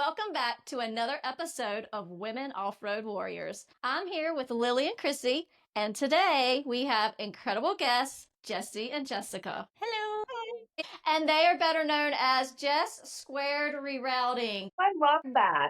welcome back to another episode of Women Off-Road Warriors. I'm here with Lily and Chrissy, and today we have incredible guests, Jessi and Jessica. Hello. And they are better known as Jess Squared Rerouting. I love that.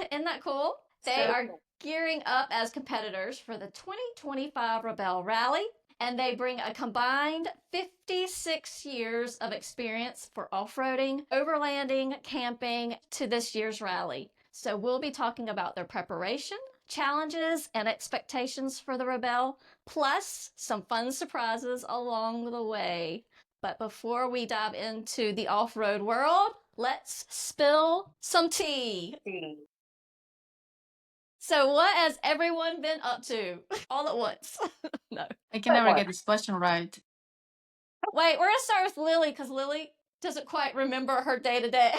Isn't that cool? They are gearing up as competitors for the 2025 Rebelle Rally, and they bring a combined 56 years of experience for off-roading, overlanding, camping to this year's rally. So we'll be talking about their preparation, challenges, and expectations for the Rebelle, plus some fun surprises along the way. But before we dive into the off-road world, let's spill some tea. So what has everyone been up to all at once? No. I can never get this question right. Wait, we're going to start with Lily because Lily doesn't quite remember her day-to-day.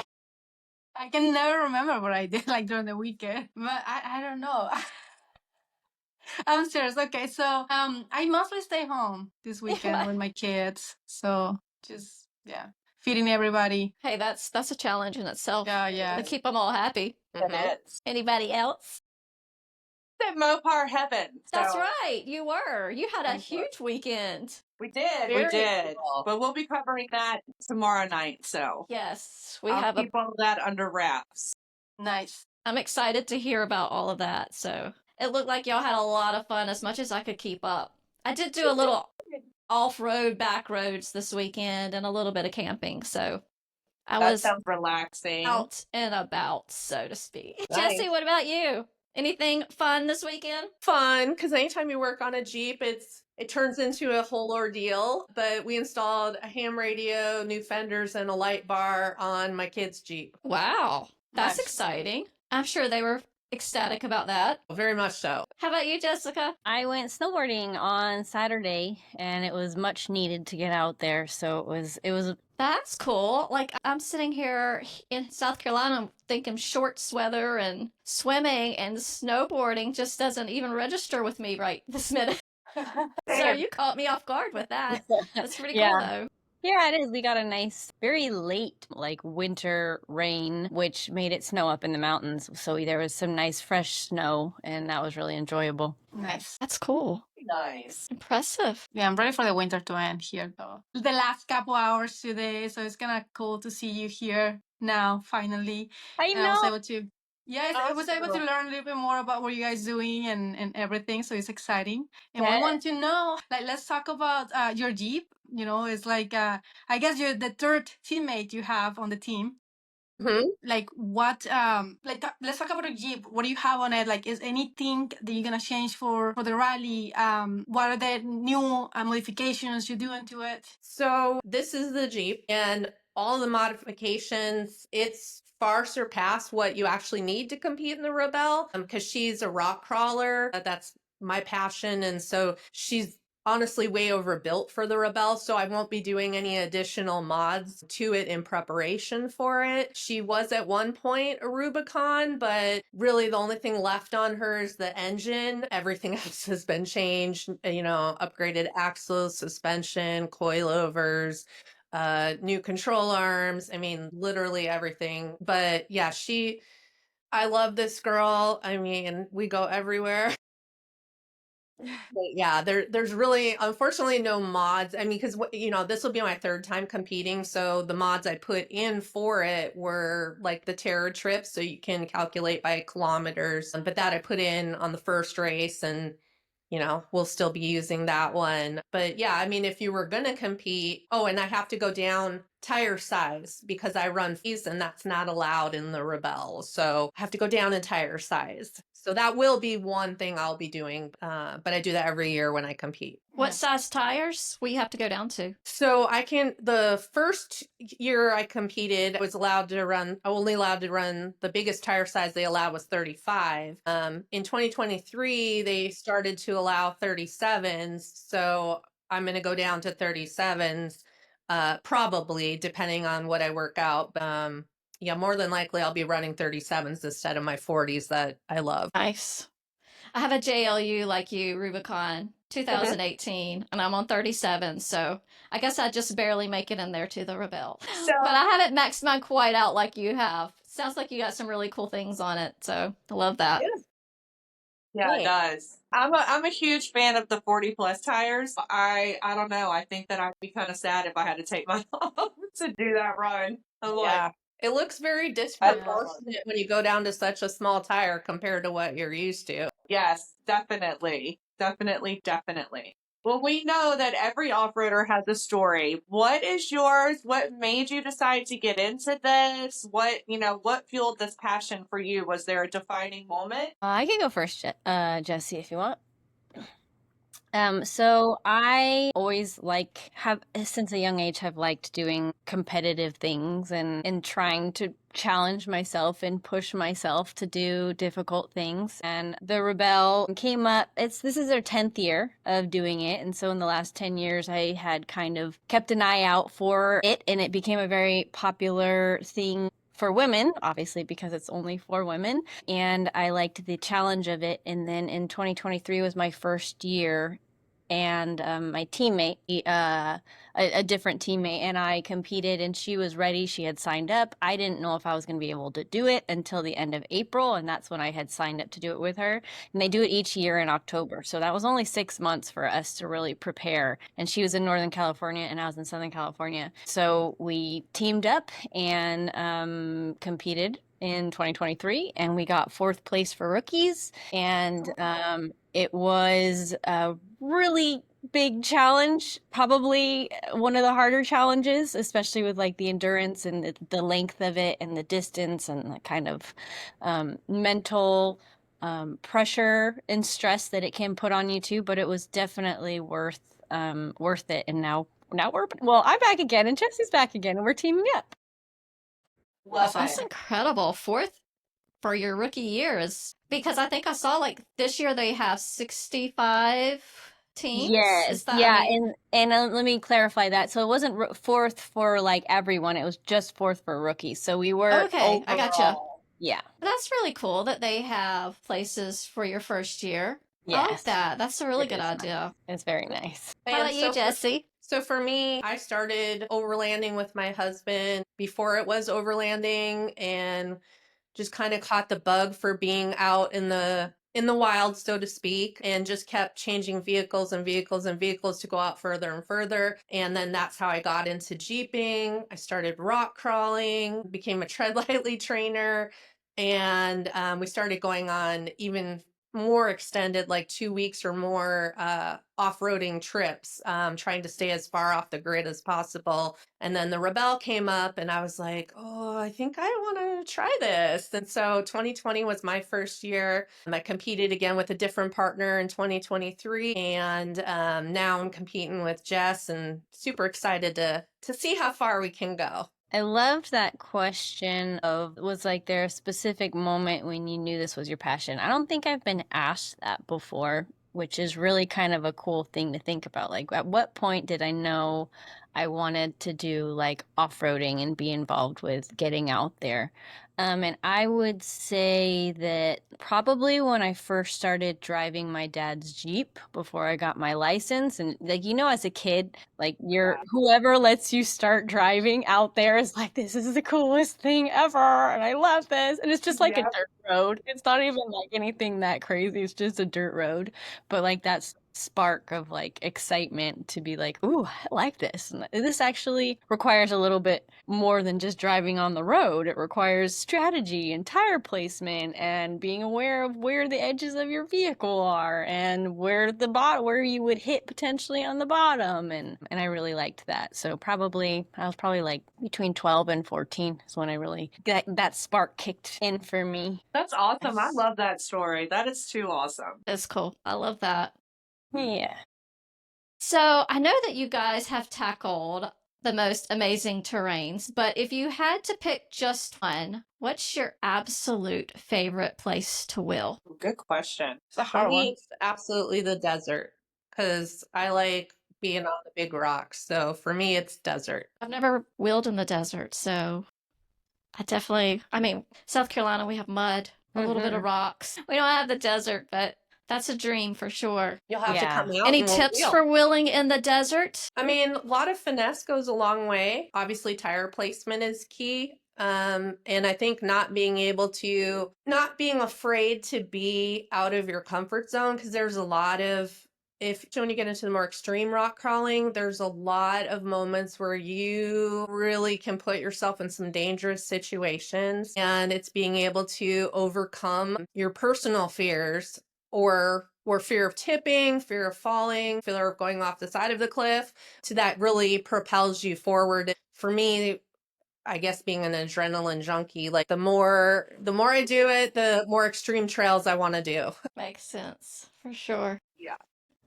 I can never remember what I did like during the weekend, but I don't know. I'm serious. Okay, so I mostly stay home this weekend with my kids. So just feeding everybody. Hey, that's a challenge in itself. Yeah. To keep them all happy. It is. Anybody else? At Mopar Heaven. That's right. You were. You had a huge weekend. We did. Cool. But we'll be covering that tomorrow night. So yes, I'll keep all that under wraps. Nice. I'm excited to hear about all of that. So it looked like y'all had a lot of fun, as much as I could keep up. I did do a little off-road back roads this weekend and a little bit of camping. So that sounds relaxing. Out and about, so to speak. Nice. Jessi, what about you? Anything fun this weekend? Fun, because anytime you work on a Jeep, it turns into a whole ordeal. But we installed a ham radio, new fenders, and a light bar on my kid's Jeep. Wow, that's Nice. exciting. I'm sure they were ecstatic about that. Very much so. How about you, Jessica? I went snowboarding on Saturday, and it was much needed to get out there. So it was. That's cool. Like, I'm sitting here in South Carolina thinking shorts weather and swimming, and snowboarding just doesn't even register with me right this minute. So you caught me off guard with that. That's pretty cool, though. Yeah, it is. We got a nice, very late, winter rain, which made it snow up in the mountains. So there was some nice fresh snow, and that was really enjoyable. Nice. That's cool. Nice. Impressive. Yeah, I'm ready for the winter to end here, though. The last couple hours today, so it's kind of cool to see you here now, finally. I know. I was able to... Yeah, I was able to learn a little bit more about what you guys doing and everything, so it's exciting. And we want to know, let's talk about your Jeep. You know, it's like, I guess you're the third teammate you have on the team. Mm-hmm. Like, what, let's talk about the Jeep. What do you have on it? Like, is anything that you're going to change for the rally? What are the new modifications you're doing to it? So this is the Jeep, and all the modifications, it's far surpassed what you actually need to compete in the Rebelle, because she's a rock crawler. That's my passion, and so she's honestly way overbuilt for the Rebelle, so I won't be doing any additional mods to it in preparation for it. She was at one point a Rubicon, but really the only thing left on her is the engine. Everything else has been changed, upgraded axles, suspension, coilovers, new control arms. I mean, literally everything. But yeah, I love this girl. I mean, we go everywhere. But yeah, there's really, unfortunately, no mods. I mean, because, this will be my third time competing. So the mods I put in for it were like the Terror Trip. So you can calculate by kilometers. But that I put in on the first race, and we'll still be using that one. But yeah, I mean, if you were going to compete, and I have to go down tire size because I run fees, and that's not allowed in the Rebelle. So I have to go down in tire size. So that will be one thing I'll be doing. But I do that every year when I compete. What size tires will you have to go down to? So the first year I competed, I was only allowed to run the biggest tire size they allowed was 35. In 2023, they started to allow 37s. So I'm going to go down to 37s, probably, depending on what I work out. Yeah, more than likely I'll be running 37s instead of my 40s that I love. Nice. I have a JLU like you, Rubicon, 2018, and I'm on 37, so I guess I just barely make it in there to the Rebelle. So, but I haven't maxed mine quite out like you have. Sounds like you got some really cool things on it. So I love that. Yeah, it Thanks. does. I'm a huge fan of the 40 plus tires. I don't know. I think that I'd be kind of sad if I had to take mine off to do that run. I'm like, Yeah. It looks very disproportionate when you go down to such a small tire compared to what you're used to. yes, definitely. Definitely, definitely. Well, we know that every off-roader has a story. What is yours? What made you decide to get into this? What fueled this passion for you? Was there a defining moment? I can go first, Jesse, if you want. So I always since a young age, have liked doing competitive things and trying to challenge myself and push myself to do difficult things. And the Rebelle came up. This is our 10th year of doing it. And so in the last 10 years, I had kind of kept an eye out for it, and it became a very popular thing for women, obviously, because it's only for women. And I liked the challenge of it. And then in 2023 was my first year, and my teammate, a different teammate, and I competed, and she was ready. She had signed up. I didn't know if I was going to be able to do it until the end of April, and that's when I had signed up to do it with her. And they do it each year in October. So that was only 6 months for us to really prepare. And she was in Northern California, and I was in Southern California. So we teamed up and competed in 2023, and we got 4th place for rookies. And it was a really big challenge, probably one of the harder challenges, especially with like the endurance and the length of it and the distance and the kind of mental pressure and stress that it can put on you too. But it was definitely worth it. And now I'm back again, and Jesse's back again, and we're teaming up. That's incredible. 4th for your rookie year is because I think I saw like this year they have 65 teams. Yes, and let me clarify that. So it wasn't 4th for like everyone; it was just 4th for rookies. So we were okay. I gotcha. overall- Yeah. That's really cool that they have places for your first year. I like Yes. that. That's a really It good is idea. It's very nice. How about you, Jessie? So for me, I started overlanding with my husband before it was overlanding, and just kind of caught the bug for being out in the wild, so to speak, and just kept changing vehicles and vehicles and vehicles to go out further and further. And then that's how I got into jeeping. I started rock crawling, became a tread lightly trainer, and we started going on even more extended, like 2 weeks or more off-roading trips, trying to stay as far off the grid as possible. And then the Rebelle came up, and I was like, oh, I think I want to try this. And so 2020 was my first year. I competed again with a different partner in 2023, and now I'm competing with Jess, and super excited to see how far we can go. I loved that question of, was like there a specific moment when you knew this was your passion? I don't think I've been asked that before, which is really kind of a cool thing to think about. Like, at what point did I know I wanted to do like off-roading and be involved with getting out there? And I would say that probably when I first started driving my dad's Jeep before I got my license. And like, as a kid, like whoever lets you start driving out there is like, this is the coolest thing ever. And I love this. And it's just like a dirt road. It's not even like anything that crazy. It's just a dirt road. But like that's spark of like excitement to be like, ooh, I like this. And this actually requires a little bit more than just driving on the road. It requires strategy and tire placement and being aware of where the edges of your vehicle are and where you would hit potentially on the bottom. And I really liked that. So I was probably like between 12 and 14 is when I really that spark kicked in for me. That's awesome. I love that story. That is too awesome. That's cool. I love that. Yeah. So I know that you guys have tackled the most amazing terrains, but if you had to pick just one, what's your absolute favorite place to wheel? Good question. It's a For hard me, one. it's absolutely the desert, because I like being on the big rocks. So for me, it's desert. I've never wheeled in the desert, so South Carolina, we have mud, a little bit of rocks. We don't have the desert, but that's a dream for sure. You'll have to come out. Any and we'll tips wheel. for wheeling in the desert? I mean, a lot of finesse goes a long way. Obviously, tire placement is key. And I think not being afraid to be out of your comfort zone, because there's a lot of, when you get into the more extreme rock crawling, there's a lot of moments where you really can put yourself in some dangerous situations, and it's being able to overcome your personal fears or fear of tipping, fear of falling, fear of going off the side of the cliff, to that really propels you forward. For me, I guess being an adrenaline junkie, like the more I do it, the more extreme trails I want to do. Makes sense for sure. Yeah.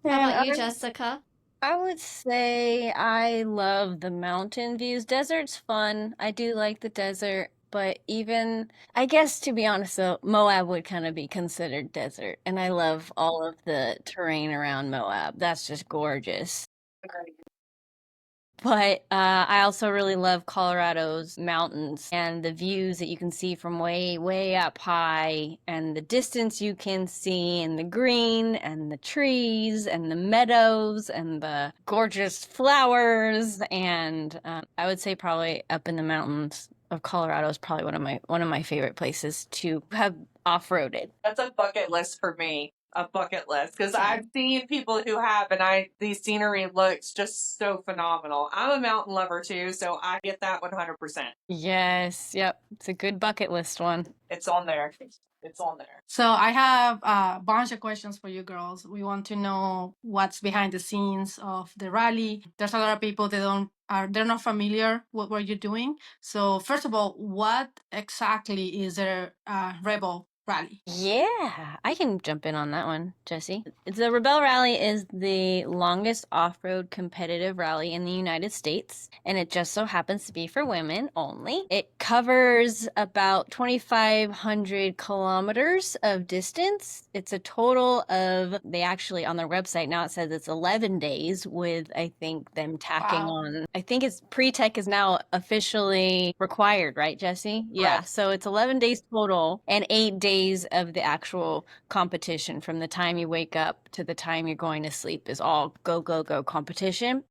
How And about you, Jessica? I would say I love the mountain views. Desert's fun. I do like the desert, but even, I guess to be honest though, Moab would kind of be considered desert. And I love all of the terrain around Moab. That's just gorgeous. But I also really love Colorado's mountains and the views that you can see from way, way up high, and the distance you can see, and the green, and the trees, and the meadows, and the gorgeous flowers. And I would say probably up in the mountains of Colorado is probably one of my favorite places to have off-roaded. That's a bucket list for me. A bucket list, because I've seen people who have, and the scenery looks just so phenomenal. I'm a mountain lover too, so I get that 100%. Yes, yep, it's a good bucket list one. It's on there. It's on there. So I have a bunch of questions for you girls. We want to know what's behind the scenes of the rally. There's a lot of people that they're not familiar with what you're doing. So first of all, what exactly is a Rebelle Rally? Yeah, I can jump in on that one, Jessi. The Rebelle Rally is the longest off-road competitive rally in the United States, and it just so happens to be for women only. It covers about 2,500 kilometers of distance. It's a total of, they actually, on their website now it says it's 11 days, with, I think, them tacking on, I think it's pre-tech is now officially required, right, Jessi? Yeah, Right. so it's 11 days total and 8 days of the actual competition. From the time you wake up to the time you're going to sleep is all go, go, go competition.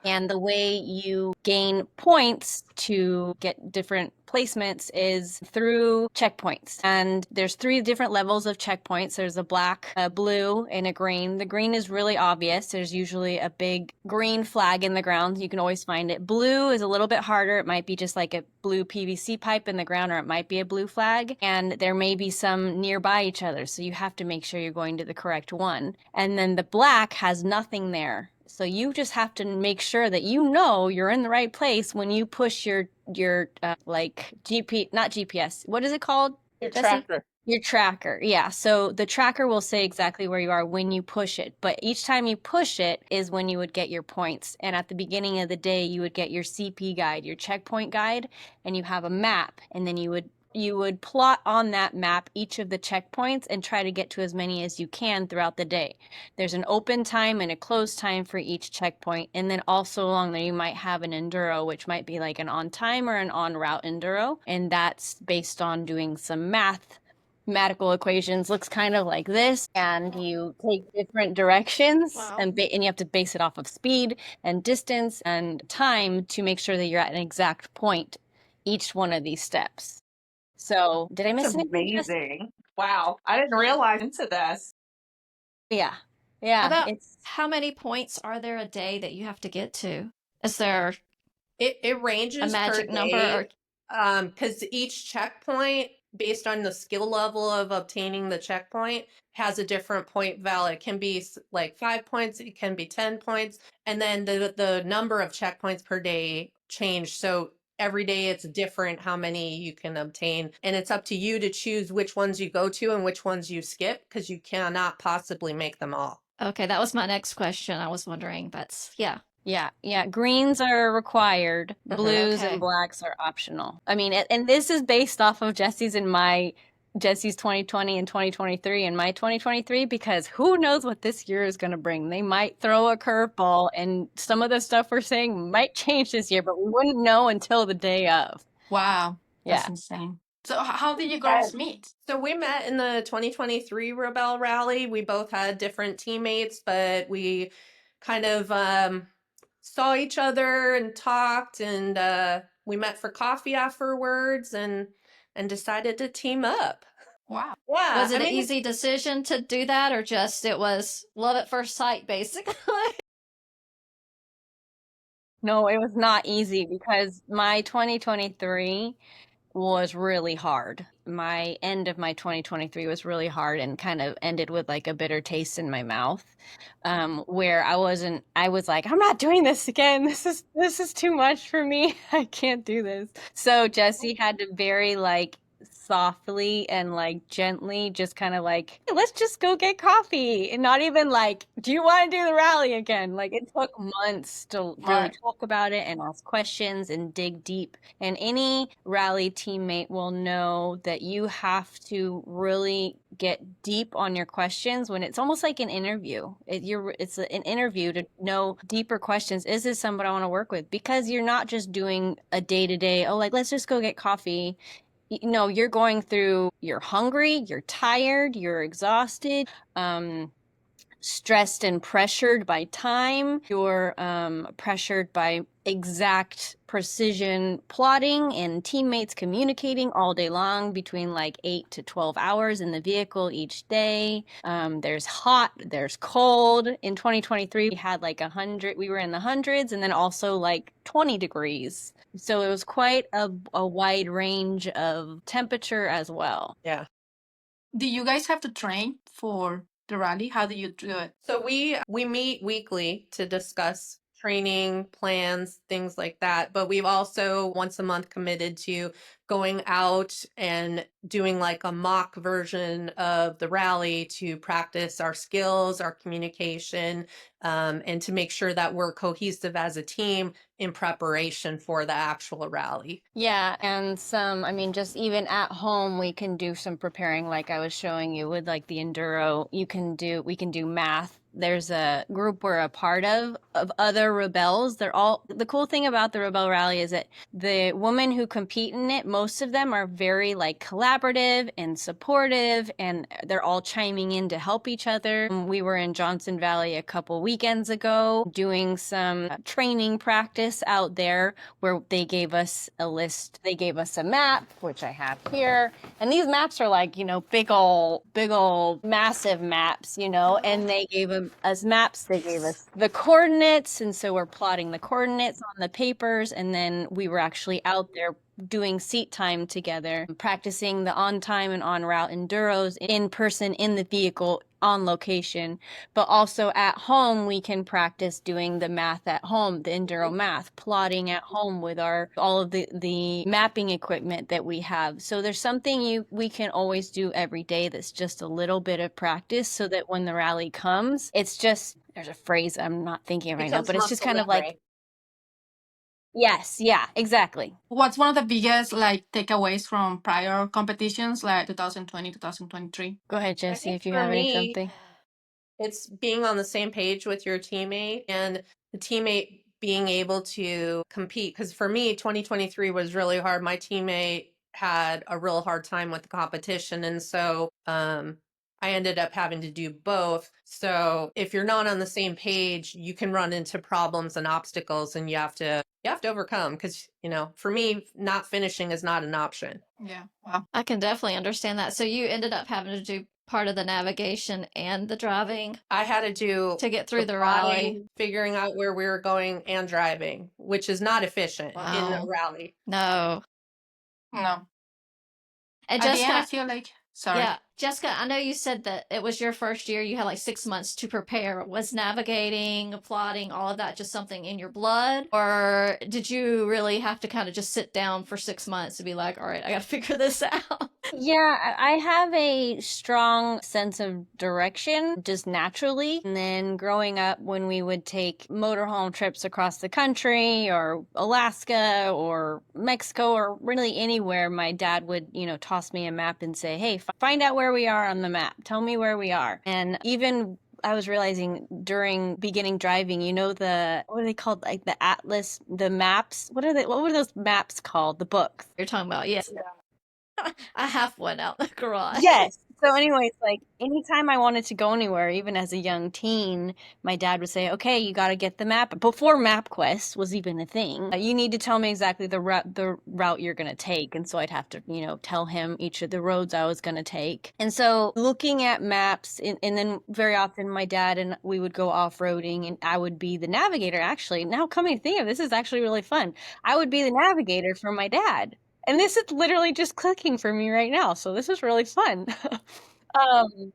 And the way you gain points to get different placements is through checkpoints. And there's 3 different levels of checkpoints. There's a black, a blue, and a green. The green is really obvious. There's usually a big green flag in the ground. You can always find it. Blue is a little bit harder. It might be just like a blue PVC pipe in the ground, or it might be a blue flag. And there may be some nearby each other. So you have to make sure you're going to the correct one. And then the black has nothing there. So you just have to make sure that you know you're in the right place when you push your like not GPS. What is it called? Your Jessi? tracker. Your tracker. Yeah. So the tracker will say exactly where you are when you push it. But each time you push it is when you would get your points. And at the beginning of the day, you would get your CP guide, your checkpoint guide, and you have a map. And then you would plot on that map each of the checkpoints and try to get to as many as you can throughout the day. There's an open time and a closed time for each checkpoint. And then also along there, you might have an enduro, which might be like an on time or an on route enduro. And that's based on doing some mathematical equations. Looks kind of like this. And you take different directions. Wow. And you have to base it off of speed and distance and time to make sure that you're at an exact point each one of these steps. So, did I miss That's anything? amazing. Wow. I didn't realize into this. Yeah. Yeah. About It's how many points are there a day that you have to get to? Is there It ranges a magic per number? day, Or because each checkpoint, based on the skill level of obtaining the checkpoint, has a different point value. It can be like 5 points, it can be 10 points, and then the number of checkpoints per day change. So every day it's different how many you can obtain, and it's up to you to choose which ones you go to and which ones you skip, because you cannot possibly make them all. okay, that was my next question. I was wondering. yeah. Greens are required. Blues Okay. and blacks are optional. I mean, and this is based off of Jesse's 2020 and 2023 and my 2023, because who knows what this year is going to bring. They might throw a curveball, and some of the stuff we're saying might change this year, but we wouldn't know until the day of. Wow, that's Yeah. insane. So how did you girls meet? So we met in the 2023 Rebelle Rally. We both had different teammates, but we kind of saw each other and talked, and we met for coffee afterwards and decided to team up. Wow. Yeah. Was it I an mean, easy decision to do that, or just it was love at first sight, basically? No, it was not easy because my 2023 was really hard. My end of my 2023 was really hard and kind of ended with like a bitter taste in my mouth. Where I was like, I'm not doing this again. This is too much for me. I can't do this. So Jessi had to very like softly and like gently just kind of like, "Hey, let's just go get coffee," and not even like, do you want to do the rally again? Like it took months to really Right. talk about it and ask questions and dig deep. And any rally teammate will know that you have to really get deep on your questions when it's almost like an interview. It's an interview to know deeper questions. Is this somebody I want to work with? Because you're not just doing a day to day, oh, like, let's just go get coffee. No, you're going through, you're hungry, you're tired, you're exhausted. Stressed and pressured by time. You're pressured by exact precision plotting and teammates communicating all day long between like 8 to 12 hours in the vehicle each day. There's hot, there's cold. In 2023, we had like 100, we were in the hundreds, and then also like 20 degrees. So it was quite a wide range of temperature as well. yeah. Do you guys have to train for the rally? How do you do it? So we meet weekly to discuss training plans, things like that. But we've also once a month committed to going out and doing like a mock version of the rally to practice our skills, our communication, and to make sure that we're cohesive as a team in preparation for the actual rally. Yeah, and I mean, just even at home, we can do some preparing, like I was showing you with like the enduro. We can do math. There's a group we're a part of other rebels. The cool thing about the Rebelle Rally is that the women who compete in it, most of them are very like collaborative and supportive, and they're all chiming in to help each other. We were in Johnson Valley a couple weekends ago doing some training practice out there where they gave us a list. They gave us a map, which I have here. And these maps are like, big old, massive maps, and they gave us maps. They gave us the coordinates. And so we're plotting the coordinates on the papers. And then we were actually out there doing seat time together, practicing the on time and on route enduros in person in the vehicle on location. But also at home, we can practice doing the math at home, the enduro math, plotting at home with all of the mapping equipment that we have. So there's something we can always do every day that's just a little bit of practice, so that when the rally comes, it's just, there's a phrase I'm not thinking of right now, but it's just kind of like, yes, yeah, exactly. What's one of the biggest like takeaways from prior competitions like 2020, 2023? Go ahead, I Jessi, think if you for have me, something. it's being on the same page with your teammate and the teammate being able to compete. Because for me, 2023 was really hard. My teammate had a real hard time with the competition. And so I ended up having to do both. So if you're not on the same page, you can run into problems and obstacles, and you have to overcome. Because, for me, not finishing is not an option. Yeah. Wow. I can definitely understand that. So you ended up having to do part of the navigation and the driving I had to do to get through the plotting, rally. figuring out where we were going, and driving, which is not efficient in a Wow. rally. No. No. And At the end, I Jessica, feel like, sorry. yeah, Jessica, I know you said that it was your first year. You had like 6 months to prepare. Was navigating, plotting, all of that just something in your blood? Or did you really have to kind of just sit down for 6 months to be like, all right, I got to figure this out? Yeah, I have a strong sense of direction just naturally. And then growing up, when we would take motorhome trips across the country or Alaska or Mexico or really anywhere, my dad would, toss me a map and say, hey, find out where we are on the map. Tell me where we are. And even I was realizing during beginning driving, what are they called? Like the atlas, the maps. What were those maps called? The books. You're talking about, yes. I have one out in the garage. Yes. So anyways, like anytime I wanted to go anywhere, even as a young teen, my dad would say, "Okay, you got to get the map." Before MapQuest was even a thing, you need to tell me exactly the route you're going to take. And so I'd have to, tell him each of the roads I was going to take. And so looking at maps, and then very often my dad and we would go off-roading, and I would be the navigator. Actually, now coming to think of it, this is actually really fun. I would be the navigator for my dad. And this is literally just clicking for me right now. So this is really fun. um,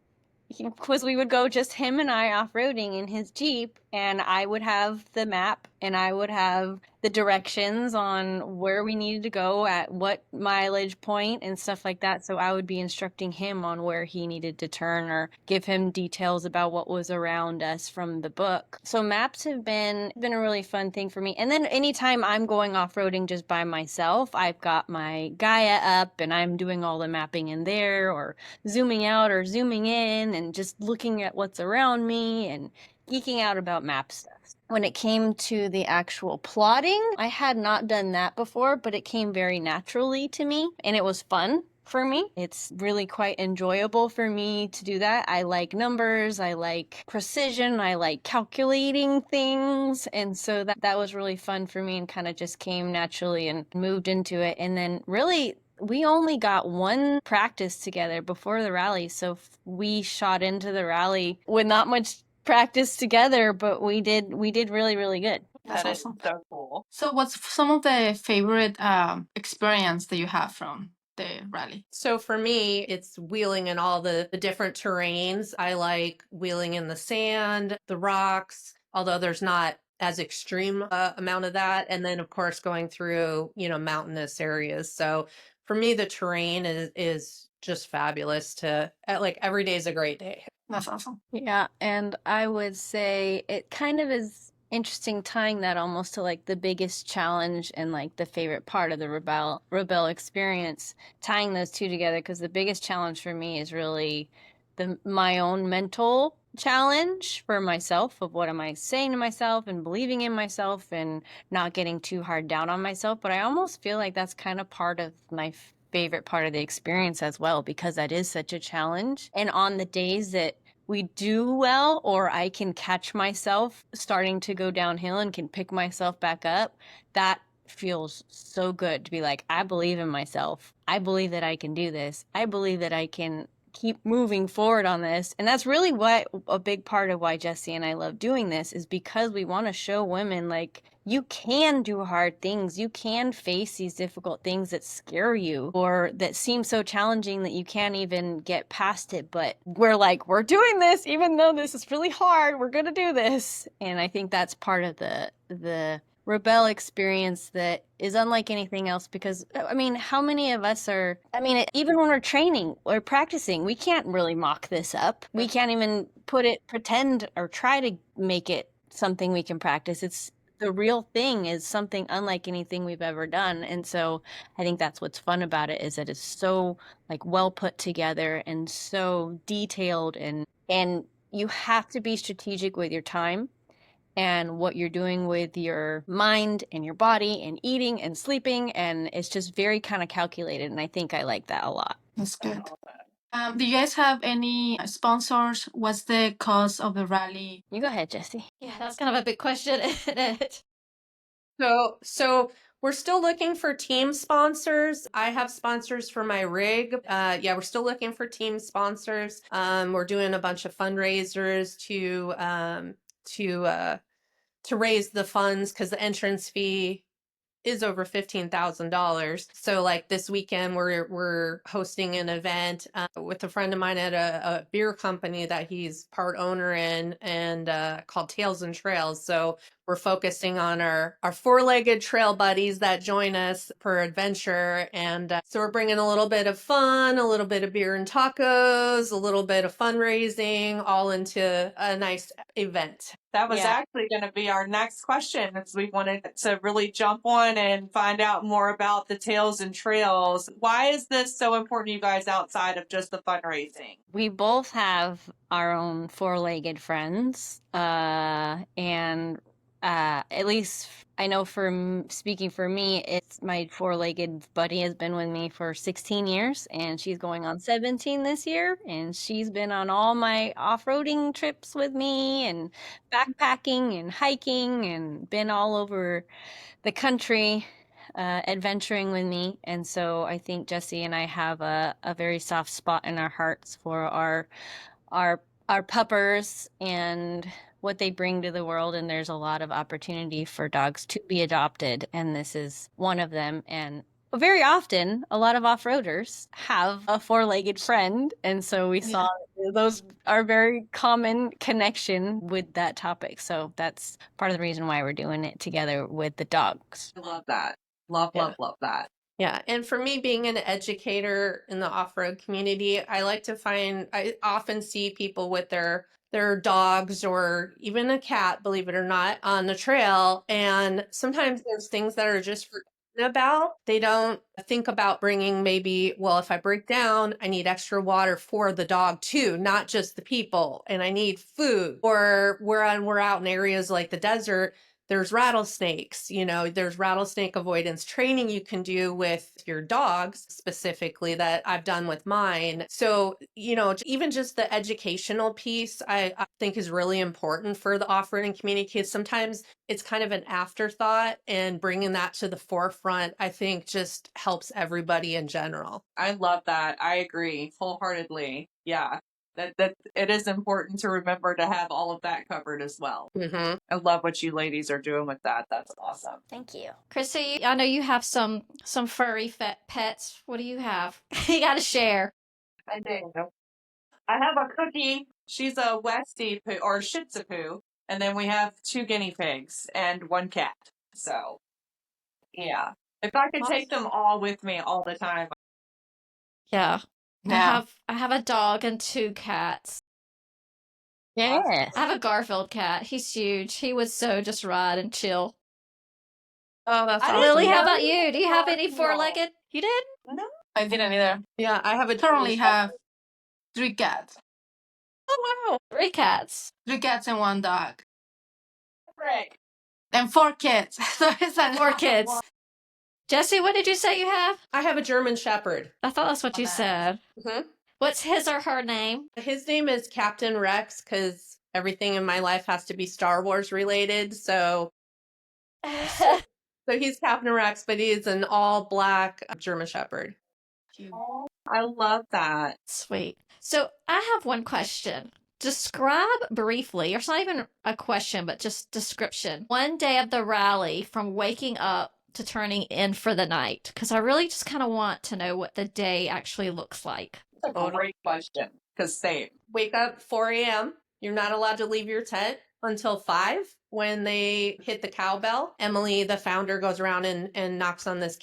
because we would go just him and I off-roading in his Jeep, and I would have the map and I would have the directions on where we needed to go at what mileage point and stuff like that. So I would be instructing him on where he needed to turn or give him details about what was around us from the book. So maps have been a really fun thing for me. And then anytime I'm going off-roading just by myself, I've got my Gaia up and I'm doing all the mapping in there, or zooming out or zooming in and just looking at what's around me and geeking out about map stuff. When it came to the actual plotting, I had not done that before, but it came very naturally to me and it was fun for me. It's really quite enjoyable for me to do that. I like numbers, I like precision, I like calculating things. And so that was really fun for me and kind of just came naturally and moved into it. And then really, we only got one practice together before the rally, so we shot into the rally with not much practice together, but we did really, really good. That's That is awesome. so cool. So, what's some of the favorite experience that you have from the rally? So for me, it's wheeling in all the different terrains. I like wheeling in the sand, the rocks, although there's not as extreme amount of that. And then, of course, going through, mountainous areas. So for me, the terrain is just fabulous like every day is a great day. That's awesome. Yeah, and I would say it kind of is interesting tying that almost to like the biggest challenge and like the favorite part of the Rebelle experience, tying those two together, because the biggest challenge for me is really my own mental challenge for myself of what am I saying to myself and believing in myself and not getting too hard down on myself. But I almost feel like that's kind of part of my favorite part of the experience as well, because that is such a challenge. And on the days that we do well, or I can catch myself starting to go downhill and can pick myself back up, that feels so good to be like, I believe in myself. I believe that I can do this. I believe that I can keep moving forward on this. And that's really what a big part of why Jessi and I love doing this is, because we want to show women like, you can do hard things. You can face these difficult things that scare you or that seem so challenging that you can't even get past it. But we're like, we're doing this, even though this is really hard. We're going to do this. And I think that's part of the Rebelle experience that is unlike anything else, because I mean, how many of us are, even when we're training or practicing, we can't really mock this up. We can't even pretend or try to make it something we can practice. It's the real thing is something unlike anything we've ever done. And so I think that's what's fun about it, is that it's so like well put together and so detailed, and you have to be strategic with your time and what you're doing with your mind and your body and eating and sleeping. And it's just very kind of calculated. And I think I like that a lot. That's good. Do you guys have any sponsors? What's the cause of the rally? You go ahead, Jessi. Yeah, that's kind of a big question, isn't it? So we're still looking for team sponsors. I have sponsors for my rig. We're still looking for team sponsors. We're doing a bunch of fundraisers to raise the funds, because the entrance fee is over $15,000. So like this weekend, we're hosting an event with a friend of mine at a beer company that he's part owner in, and called Tales and Trails. So we're focusing on our four-legged trail buddies that join us per adventure. And so we're bringing a little bit of fun, a little bit of beer and tacos, a little bit of fundraising, all into a nice event. That was Yeah. actually going to be our next question, as we wanted to really jump on and find out more about the Tales and Trails. Why is this so important to you guys outside of just the fundraising? We both have our own four-legged friends, and At least I know speaking for me, it's my four-legged buddy has been with me for 16 years, and she's going on 17 this year, and she's been on all my off-roading trips with me and backpacking and hiking and been all over the country adventuring with me. And so I think Jessi and I have a very soft spot in our hearts for our our puppers and what they bring to the world. And there's a lot of opportunity for dogs to be adopted, and this is one of them. And very often a lot of off-roaders have a four-legged friend, and so we saw those are very common connection with that topic. So that's part of the reason why we're doing it together with the dogs. I love that. Love that. Yeah. And for me, being an educator in the off-road community, I often see people with their dogs or even a cat, believe it or not, on the trail. And sometimes there's things that are just forgotten about. They don't think about bringing maybe, well, if I break down, I need extra water for the dog too, not just the people. And I need food. Or we're out in areas like the desert, there's rattlesnakes, there's rattlesnake avoidance training you can do with your dogs specifically that I've done with mine. So, even just the educational piece, I think is really important for the off-roading community, because sometimes it's kind of an afterthought, and bringing that to the forefront, I think just helps everybody in general. I love that. I agree wholeheartedly. Yeah. That it is important to remember to have all of that covered as well. Mm-hmm. I love what you ladies are doing with that. That's awesome. Thank you. Chrissy, I know you have some furry pets. What do you have? You got to share. I do. I have a Cookie. She's a Westie poo or Shih Tzu poo, and then we have 2 guinea pigs and 1 cat. So, yeah. If I could take them all with me all the time. Yeah. Yeah. I have a dog and 2 cats. Yes. I have a Garfield cat. He's huge. He would so just ride and chill. Oh, that's I awesome. didn't Lily, how know about you? Do you have any Garfield. four-legged? You did? No. I didn't either. Yeah, I have a Currently have 3 cats. Oh, wow. 3 cats. 3 cats and 1 dog. Frick. And 4 kids. So it's a 4 lot. kids. Jessi, what did you say you have? I have a German Shepherd. I thought that's what you nice. said. Mm-hmm. What's his or her name? His name is Captain Rex because everything in my life has to be Star Wars related. So he's Captain Rex, but he's an all black German Shepherd. I love that. Sweet. So I have one question. Describe briefly, or it's not even a question, but just description, one day of the rally from waking up to turning in for the night. Because I really just kind of want to know what the day actually looks like. That's a great question. Because same. Wake up 4 a.m. You're not allowed to leave your tent until 5 when they hit the cowbell. Emily, the founder, goes around and knocks on this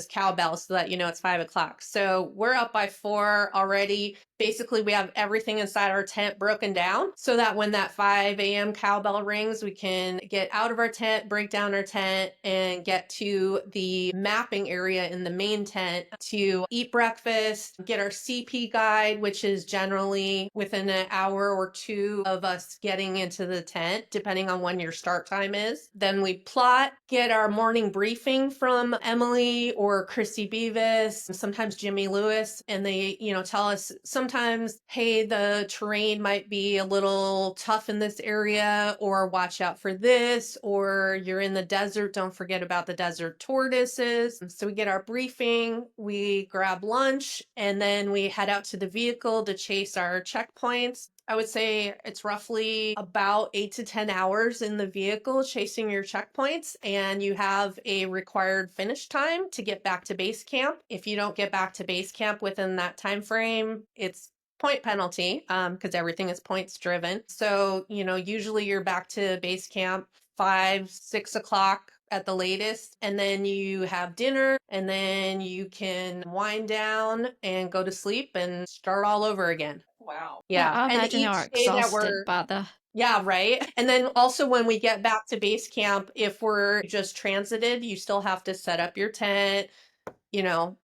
cowbell so that it's 5 o'clock. So we're up by 4 already. Basically, we have everything inside our tent broken down so that when that 5 a.m. cowbell rings, we can get out of our tent, break down our tent, and get to the mapping area in the main tent to eat breakfast, get our CP guide, which is generally within an hour or 2 of us getting into the tent, depending on when your start time is. Then we plot, get our morning briefing from Emily or Chrissy Beavis, sometimes Jimmy Lewis, and they, tell us sometimes, hey, the terrain might be a little tough in this area, or watch out for this, or you're in the desert, don't forget about the desert tortoises. So we get our briefing, we grab lunch, and then we head out to the vehicle to chase our checkpoints. I would say it's roughly about 8 to 10 hours in the vehicle chasing your checkpoints, and you have a required finish time to get back to base camp. If you don't get back to base camp within that time frame, it's point penalty because everything is points driven. So, usually you're back to base camp 5, 6 o'clock at the latest, and then you have dinner, and then you can wind down and go to sleep and start all over again. Wow. Yeah, I and imagine each you are day that exhausted by the... yeah, right. And then also when we get back to base camp, if we're just transited, you still have to set up your tent,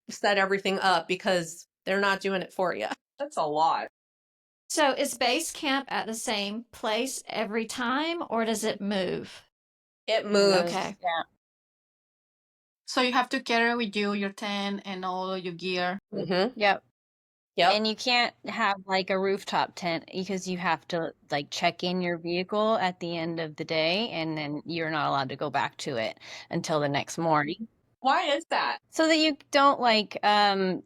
set everything up because they're not doing it for you. That's a lot. So is base camp at the same place every time, or does it move? It moves. Okay. Yeah. So you have to carry with you your tent and all your gear. Mm-hmm. Yep. Yep. And you can't have like a rooftop tent because you have to like check in your vehicle at the end of the day, and then you're not allowed to go back to it until the next morning. Why is that? So that you don't like I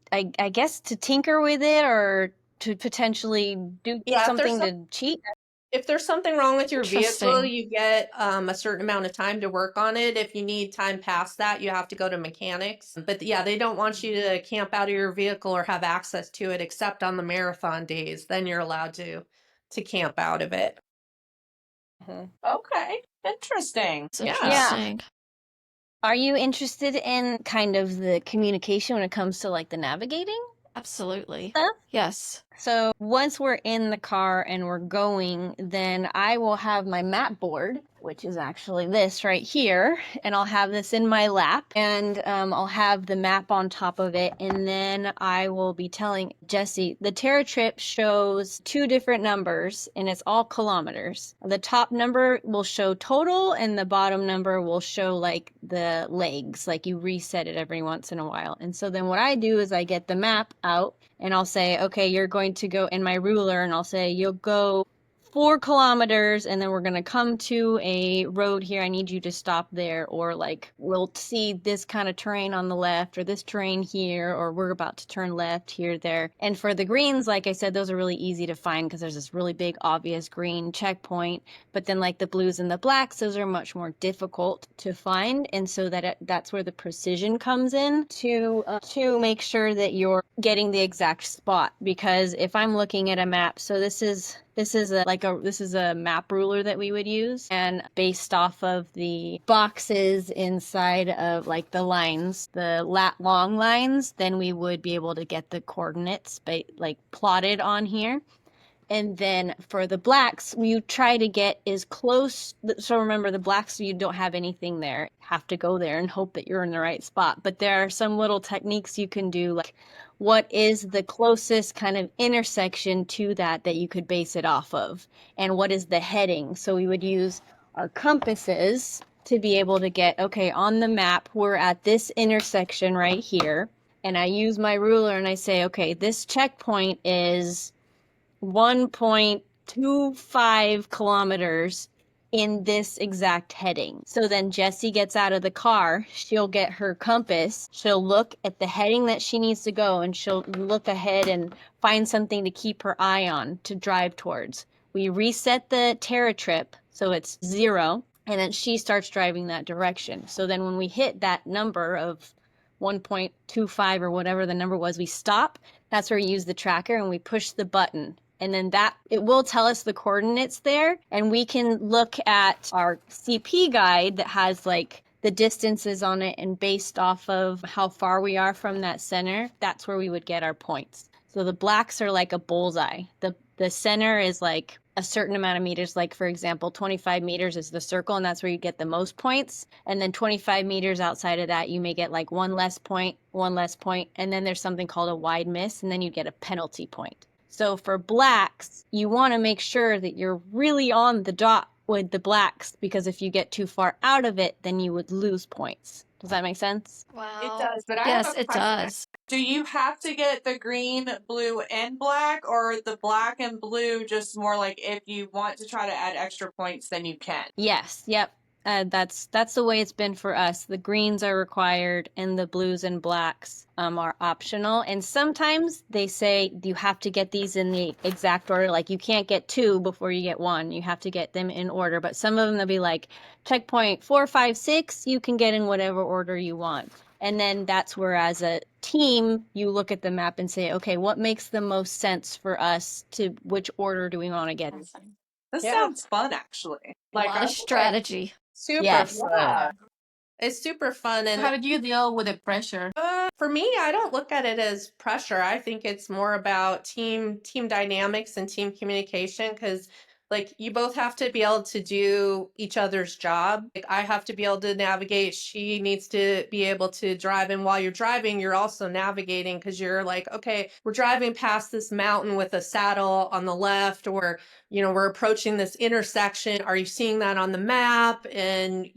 guess to tinker with it or to potentially do Yeah, if there's something to cheat. if there's something wrong with your vehicle, Interesting. you get a certain amount of time to work on it. If you need time past that, you have to go to mechanics. But yeah, they don't want you to camp out of your vehicle or have access to it except on the marathon days. Then you're allowed to camp out of it. Mhm. Okay, interesting. It's Yeah. interesting. Are you interested in kind of the communication when it comes to like the navigating Absolutely. stuff? Yes. So once we're in the car and we're going, then I will have my map board, which is actually this right here, and I'll have this in my lap, and I'll have the map on top of it, and then I will be telling Jessi, the Terra trip shows 2 different numbers, and it's all kilometers. The top number will show total, and the bottom number will show like the legs, like you reset it every once in a while. And so then what I do is I get the map out, and I'll say, okay, you're going to go in my ruler, and I'll say, you'll go 4 kilometers, and then we're going to come to a road here. I need you to stop there, or like we'll see this kind of terrain on the left, or this terrain here, or we're about to turn left here, there. And for the greens, like I said, those are really easy to find because there's this really big, obvious green checkpoint. But then like the blues and the blacks, those are much more difficult to find. And so that's where the precision comes in to make sure that you're getting the exact spot. Because if I'm looking at a map, so this is a map ruler that we would use, and based off of the boxes inside of like the lines, the lat long lines, then we would be able to get the coordinates like plotted on here. And then for the blacks, we try to get as close. So remember, the blacks, you don't have anything there. Have to go there and hope that you're in the right spot. But there are some little techniques you can do, like what is the closest kind of intersection to that you could base it off of? And what is the heading? So we would use our compasses to be able to get, okay, on the map, we're at this intersection right here. And I use my ruler and I say, okay, this checkpoint is 1.25 kilometers in this exact heading. So then Jessi gets out of the car, she'll get her compass, she'll look at the heading that she needs to go, and she'll look ahead and find something to keep her eye on to drive towards. We reset the Terra trip, so it's 0, and then she starts driving that direction. So then when we hit that number of 1.25 or whatever the number was, we stop. That's where we use the tracker and we push the button. And then it will tell us the coordinates there. And we can look at our CP guide that has like the distances on it, and based off of how far we are from that center, that's where we would get our points. So the blacks are like a bullseye. The center is like a certain amount of meters. Like for example, 25 meters is the circle, and that's where you get the most points. And then 25 meters outside of that, you may get like one less point. And then there's something called a wide miss, and then you get a penalty point. So for blacks, you want to make sure that you're really on the dot with the blacks, because if you get too far out of it, then you would lose points. Does that make sense? Wow. It does, but I Yes, have a it question. does. Do you have to get the green, blue, and black, or the black and blue just more like if you want to try to add extra points, then you can? Yes. Yep. That's the way it's been for us. The greens are required, and the blues and blacks are optional. And sometimes they say you have to get these in the exact order. Like you can't get 2 before you get 1. You have to get them in order. But some of them they'll be like checkpoint 4, 5, 6. You can get in whatever order you want. And then that's where, as a team, you look at the map and say, okay, what makes the most sense for us? To which order do we want to get? This Yeah. sounds fun, actually. A lot of strategy. Super Yes. fun. Yeah. It's super fun. And How did you deal with the pressure? for me, I don't look at it as pressure. I think it's more about team dynamics and team communication, because Like, you both have to be able to do each other's job. Like, I have to be able to navigate. She needs to be able to drive. And while you're driving, you're also navigating because you're like, okay, we're driving past this mountain with a saddle on the left, or, we're approaching this intersection. Are you seeing that on the map? And,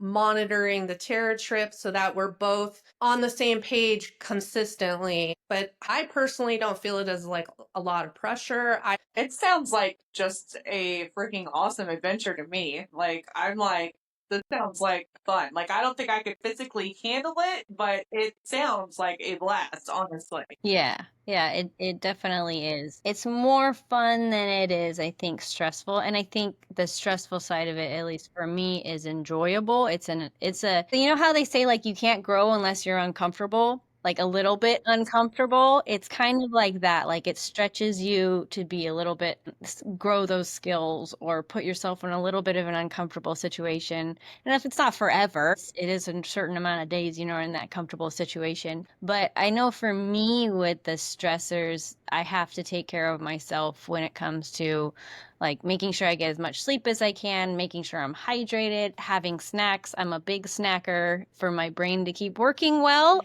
monitoring the terror trip so that we're both on the same page consistently. But I personally don't feel it as like a lot of pressure. It sounds like just a freaking awesome adventure to me. Like, I'm like, this sounds like fun. Like, I don't think I could physically handle it, but it sounds like a blast, honestly. Yeah, it definitely is. It's more fun than it is, I think, stressful. And I think the stressful side of it, at least for me, is enjoyable. You know how they say like you can't grow unless you're uncomfortable? Like a little bit uncomfortable. It's kind of like that. Like it stretches you to be a little bit, grow those skills or put yourself in a little bit of an uncomfortable situation. And if it's not forever, it is a certain amount of days, in that comfortable situation. But I know for me with the stressors, I have to take care of myself when it comes to like making sure I get as much sleep as I can, making sure I'm hydrated, having snacks. I'm a big snacker for my brain to keep working well.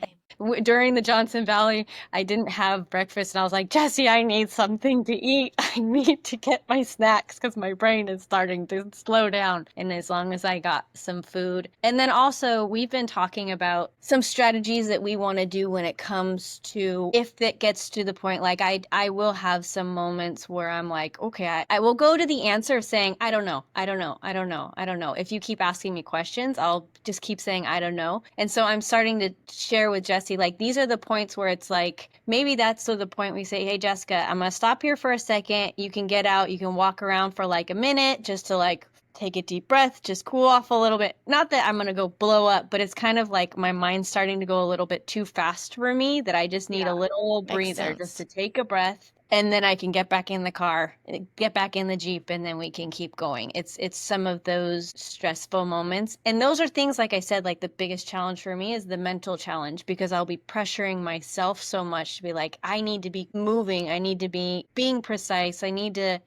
During the Johnson Valley, I didn't have breakfast and I was like, Jessi, I need something to eat. I need to get my snacks because my brain is starting to slow down. And as long as I got some food. And then also, we've been talking about some strategies that we want to do when it comes to if it gets to the point, like I will have some moments where I'm like, okay, I will go to the answer of saying, I don't know. If you keep asking me questions, I'll just keep saying, I don't know. And so I'm starting to share with Jessi, like, these are the points where it's like, maybe that's the point we say, hey, Jessica, I'm going to stop here for a second. You can get out. You can walk around for like a minute just to like take a deep breath, just cool off a little bit. Not that I'm going to go blow up, but it's kind of like my mind's starting to go a little bit too fast for me that I just need a little breather just to take a breath. And then I can get back in the car, get back in the Jeep, and then we can keep going. It's some of those stressful moments. And those are things, like I said, like the biggest challenge for me is the mental challenge, because I'll be pressuring myself so much to be like, I need to be moving. I need to be being precise. I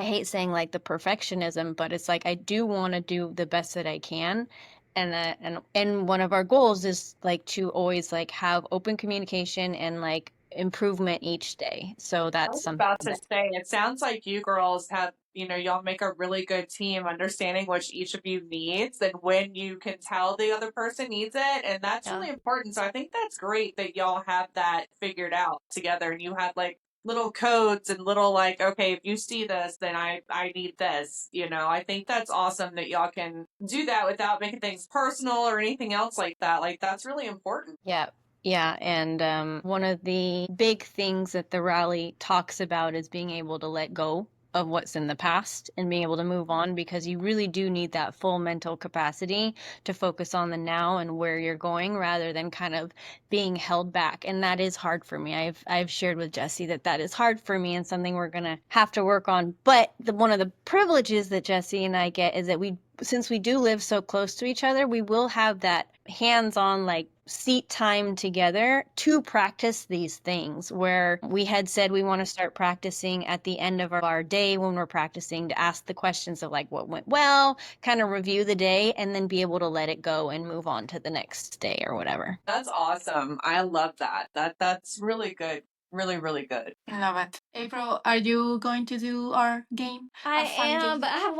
hate saying like the perfectionism, but it's like I do want to do the best that I can. And one of our goals is like to always like have open communication and like improvement each day. So I that's was something about to say, it sounds like you girls have, y'all make a really good team understanding what each of you needs and when you can tell the other person needs it. And that's really important. So I think that's great that y'all have that figured out together and you have like little codes and little like, okay, if you see this, then I need this. I think that's awesome that y'all can do that without making things personal or anything else like that. Like, that's really important. Yeah. Yeah, and one of the big things that the rally talks about is being able to let go of what's in the past and being able to move on, because you really do need that full mental capacity to focus on the now and where you're going rather than kind of being held back. And that is hard for me. I've shared with Jessi that is hard for me and something we're going to have to work on. But one of the privileges that Jessi and I get is that since we do live so close to each other, we will have that hands-on like seat time together to practice these things, where we had said we want to start practicing at the end of our day when we're practicing to ask the questions of like what went well, kind of review the day, and then be able to let it go and move on to the next day or whatever. That's awesome. I love that. That's really good. Really, really good. Love it. April, are you going to do our game? I Our fun am, game? but I have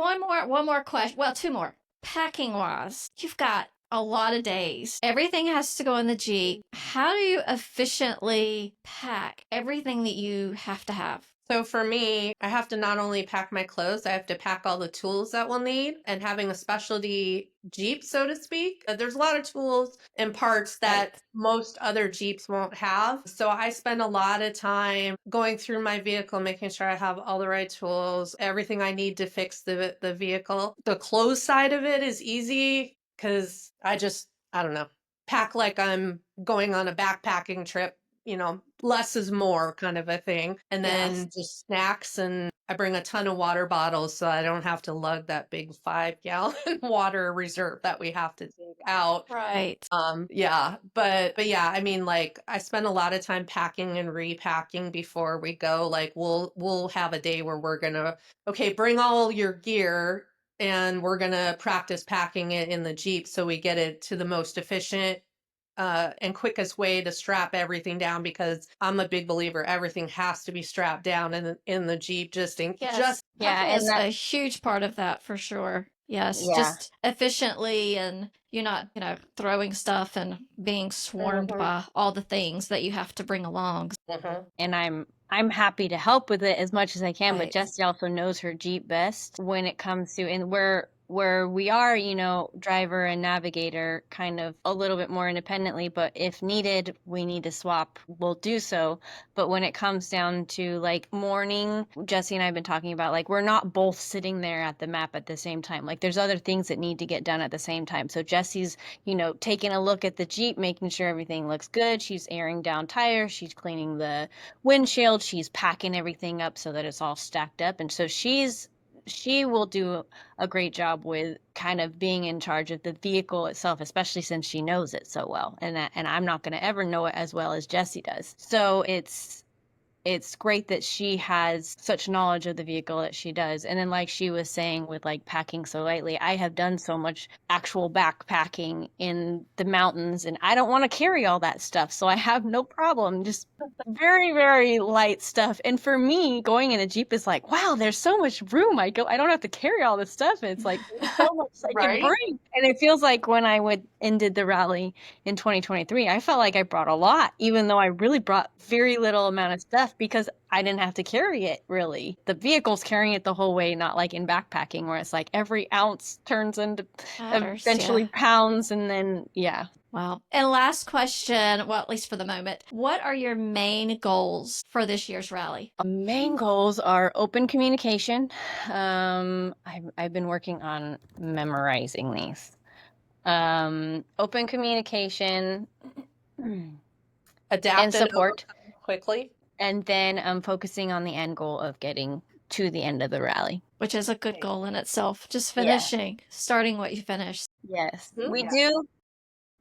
one more question. Well, two more. Packing wise, you've got a lot of days. Everything has to go in the Jeep. How do you efficiently pack everything that you have to have? So for me, I have to not only pack my clothes, I have to pack all the tools that we'll need. And having a specialty Jeep, so to speak, there's a lot of tools and parts that most other Jeeps won't have. So I spend a lot of time going through my vehicle, making sure I have all the right tools, everything I need to fix the vehicle. The clothes side of it is easy because I don't know, pack like I'm going on a backpacking trip. Less is more kind of a thing. And then just snacks and I bring a ton of water bottles so I don't have to lug that big 5-gallon water reserve that we have to take out. Right. Yeah, but yeah, I mean, like I spend a lot of time packing and repacking before we go. Like we'll have a day where we're gonna, okay, bring all your gear and we're gonna practice packing it in the Jeep so we get it to the most efficient and quickest way to strap everything down, because I'm a big believer everything has to be strapped down in the Jeep just in Yes. just Yeah, Packing and is that a huge part of that for sure. Yes, yeah. just efficiently, and you're not, throwing stuff and being swarmed Mhm. by all the things that you have to bring along. Mhm. And I'm happy to help with it as much as I can, but Right. Jessie also knows her Jeep best when it comes to, and where we are, driver and navigator kind of a little bit more independently, but if needed, we need to swap, we'll do so. But when it comes down to like morning, Jessie and I have been talking about like we're not both sitting there at the map at the same time. Like there's other things that need to get done at the same time. So Jessie's, taking a look at the Jeep, making sure everything looks good. She's airing down tires, she's cleaning the windshield, she's packing everything up so that it's all stacked up. And so she will do a great job with kind of being in charge of the vehicle itself, especially since she knows it so well. And I'm not going to ever know it as well as Jessie does. So it's great that she has such knowledge of the vehicle that she does. And then like she was saying with like packing so lightly, I have done so much actual backpacking in the mountains and I don't want to carry all that stuff. So I have no problem, just very, very light stuff. And for me, going in a Jeep is like, wow, there's so much room. I don't have to carry all this stuff. And it's like so much I can Right? bring. And it feels like when I did the rally in 2023, I felt like I brought a lot, even though I really brought very little amount of stuff because I didn't have to carry it really. The vehicle's carrying it the whole way, not like in backpacking where it's like every ounce turns into Matters, eventually yeah. pounds and then, yeah. Wow. And last question, well, at least for the moment, what are your main goals for this year's rally? Main goals are open communication. I've been working on memorizing these. Open communication Adapt and support. overcome quickly. And then I'm focusing on the end goal of getting to the end of the rally. Which is a good goal in itself. Just Yeah. finishing, starting what you finished. Yes. Mhm.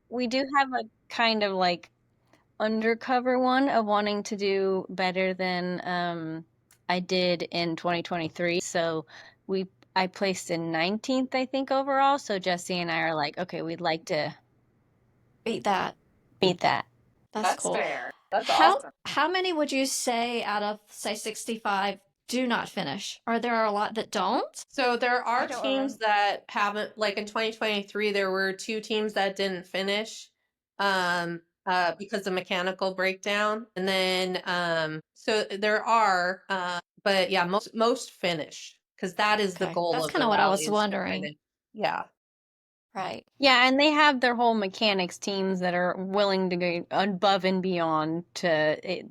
We do have a kind of like undercover one of wanting to do better than I did in 2023. So I placed in 19th, I think, overall. So Jessie and I are like, okay, we'd like to Beat that. beat that. That's cool. fair. That's How awesome. how many would you say out of say 65 do not finish? Are there a lot that don't? So there I are don't teams that haven't, like in 2023, there were 2 teams that didn't finish because of mechanical breakdown. And then so there are but yeah, most finish because that is the Okay. goal That's of kind the of what I rally was is to wondering. finish. Yeah. Right. Yeah, and they have their whole mechanics teams that are willing to go above and beyond to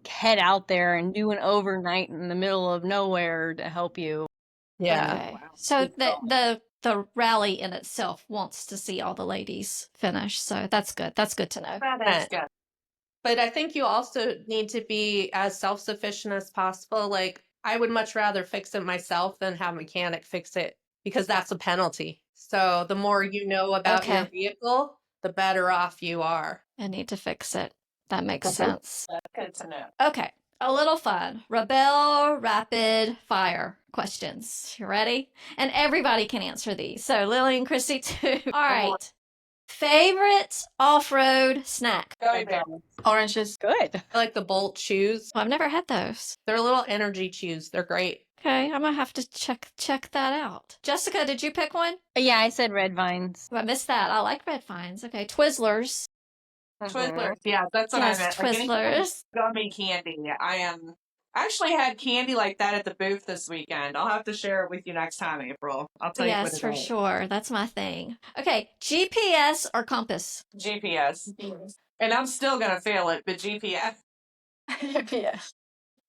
head out there and do an overnight in the middle of nowhere to help you. Yeah. Okay. Wow. So Good call. the rally in itself wants to see all the ladies finish. So that's good. That's good to know. That is good. But I think you also need to be as self-sufficient as possible. Like I would much rather fix it myself than have a mechanic fix it because that's a penalty. So the more you know about your Okay. vehicle, the better off you are. I need to fix it. That makes Mhm. sense. That's good to know. Okay. A little fun. Rebelle Rapid Fire questions. You ready? And everybody can answer these. So Lily and Christy too. All right. Favorite off-road snack? Gummy bear. Oranges. Good. I like the Bolt chews. Well, I've never had those. They're little energy chews. They're great. Okay, I'm gonna have to check that out. Jessica, did you pick one? Yeah, I said red vines. Oh, I missed that. I like red vines. Okay, Twizzlers. Twizzlers. Yeah, that's what I Yes, meant. Like anything Twizzlers. gummy candy. I actually had candy like that at the booth this weekend. I'll have to share it with you next time, April. I'll tell you what Yes, it for is. sure. That's my thing. Okay, GPS or compass? GPS. And I'm still gonna fail it, but GPS. Yes.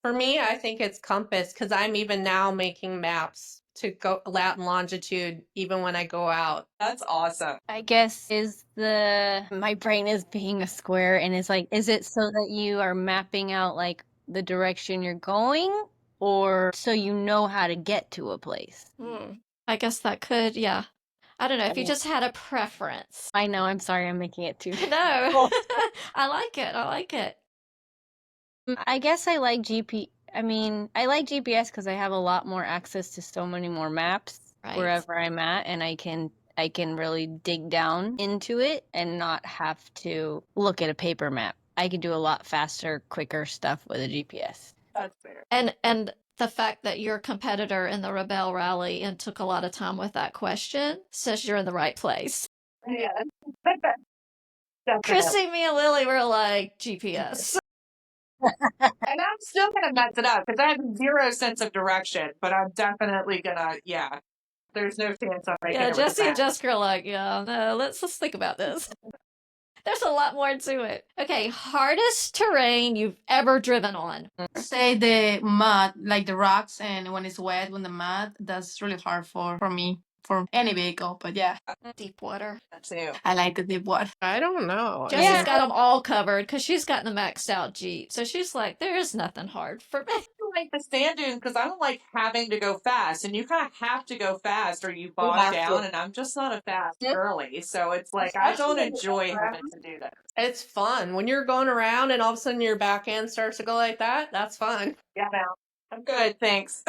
For me, I think it's compass because I'm even now making maps to go lat and longitude even when I go out. That's awesome. I guess my brain is being a square and it's like, is it so that you are mapping out like the direction you're going or so you know how to get to a place. I guess that could, yeah. I don't know if you Yeah. just had a preference. I know, I'm sorry I'm making it too. No, I like it. I like it. I guess I like I like GPS because I have a lot more access to so many more maps Right. wherever I'm at, and I can really dig down into it and not have to look at a paper map. I can do a lot faster, quicker stuff with a GPS. That's fair. And the fact that you're a competitor in the Rebelle Rally and took a lot of time with that question says you're in the right place. Yeah. Chrissy, me, and Lily were like, GPS. And I'm still gonna mess it up because I have zero sense of direction, but I'm definitely gonna, yeah. There's no chance I'm making Yeah, it with Jessi and that. Jessica are like, yeah, no, let's think about this. There's a lot more to it. Okay, hardest terrain you've ever driven on. Say the mud, like the rocks, and when it's wet, when the mud, that's really hard for me, for any vehicle. But yeah, Deep water. That too. I like the deep water. I don't know. Jessi's Yeah. got them all covered because she's got the maxed out Jeep. So she's like, there is nothing hard for me. I like the sand dunes because I don't like having to go fast, and you kind of have to go fast or you bog have down. to. And I'm just not a fast girly, so it's like I don't enjoy having to do that. It's fun when you're going around and all of a sudden your back end starts to go like that. That's fun. Yeah, no, I'm good, thanks.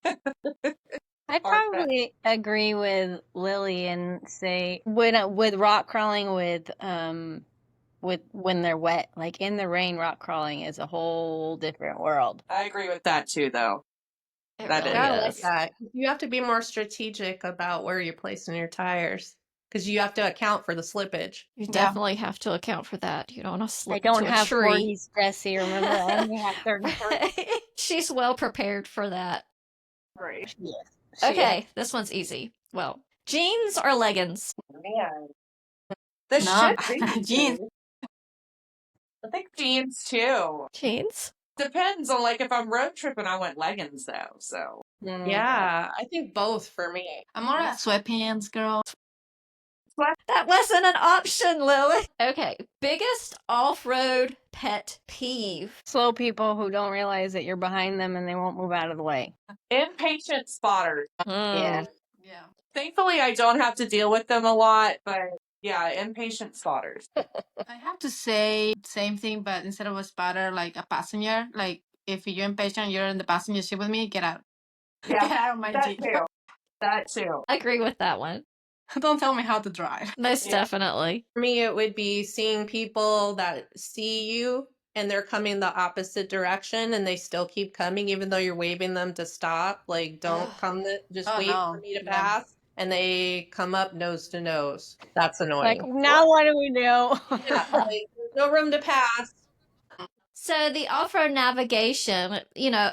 I'd probably agree with Lily and say with rock crawling with when they're wet, like in the rain, rock crawling is a whole different world. I agree with that too, though. It That really is. I like is. that. You have to be more strategic about where you're placing your tires because you have to account for the slippage. You Yeah. definitely have to account for that. You don't want to I slip don't into a have tree. 40s, Jessi. Remember, I only have 30. She's well prepared for that. Great. Yes. Okay, this one's easy. Well, jeans or leggings? Man. The No, shit jeans. I think jeans too. Jeans? Depends on like if I'm road tripping, I want leggings though. So Yeah, I think both for me. I'm more a sweatpants girl. That wasn't an option, Lily. Okay, biggest off-road pet peeve. Slow people who don't realize that you're behind them and they won't move out of the way. impatient spotters. Yeah. Yeah. Thankfully, I don't have to deal with them a lot, but yeah, impatient spotters. I have to say same thing, but instead of a spotter, like a passenger. Like if you're impatient, you're in the passenger seat with me. Get out. Yeah, Get out of my that Jeep. too. That too. I agree with that one. Don't tell me how to drive. Most Yeah. definitely. For me, it would be seeing people that see you and they're coming the opposite direction and they still keep coming even though you're waving them to stop. Like, don't come, just Oh, wait no. for me to No. pass. And they come up nose to nose. That's Like, annoying. now what do we do? Yeah, like, there's no room to pass. So the off-road navigation,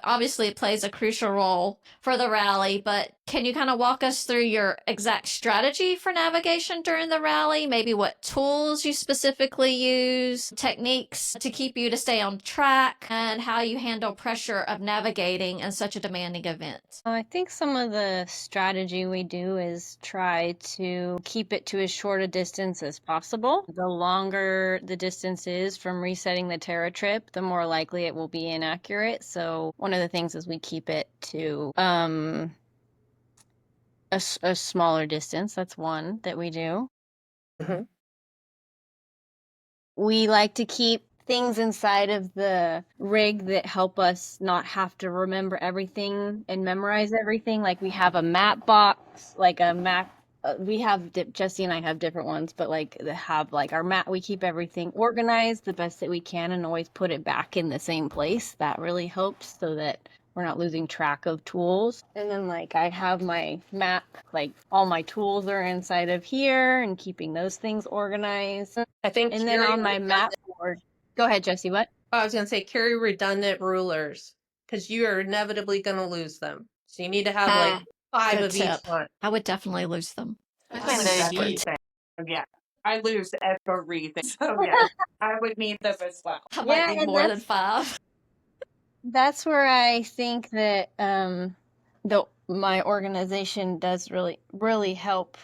obviously it plays a crucial role for the rally, but can you kind of walk us through your exact strategy for navigation during the rally? Maybe what tools you specifically use, techniques to keep you to stay on track, and how you handle pressure of navigating in such a demanding event. I think some of the strategy we do is try to keep it to as short a distance as possible. The longer the distance is from resetting the Terra trip, the more likely it will be inaccurate. So one of the things is we keep it to a smaller distance. That's one that we do. Mhm. We like to keep things inside of the rig that help us not have to remember everything and memorize everything. Like we have a map box, like a map. We have Jessi and I have different ones, but like they have like our map. We keep everything organized the best that we can and always put it back in the same place. That really helps so that we're not losing track of tools. And then like I have my map, like all my tools are inside of here and keeping those things organized. I think And then on my map board, go ahead, Jessi, what? I was going to say carry redundant rulers because you are inevitably going to lose them. So you need to have like 5 good of tip. each one. I would definitely lose them. Especially in the That's Jeep. everything. Yeah, I lose everything. So yeah, I would need them as well. I might Yeah, need and more than 5. That's where I think that my organization does really help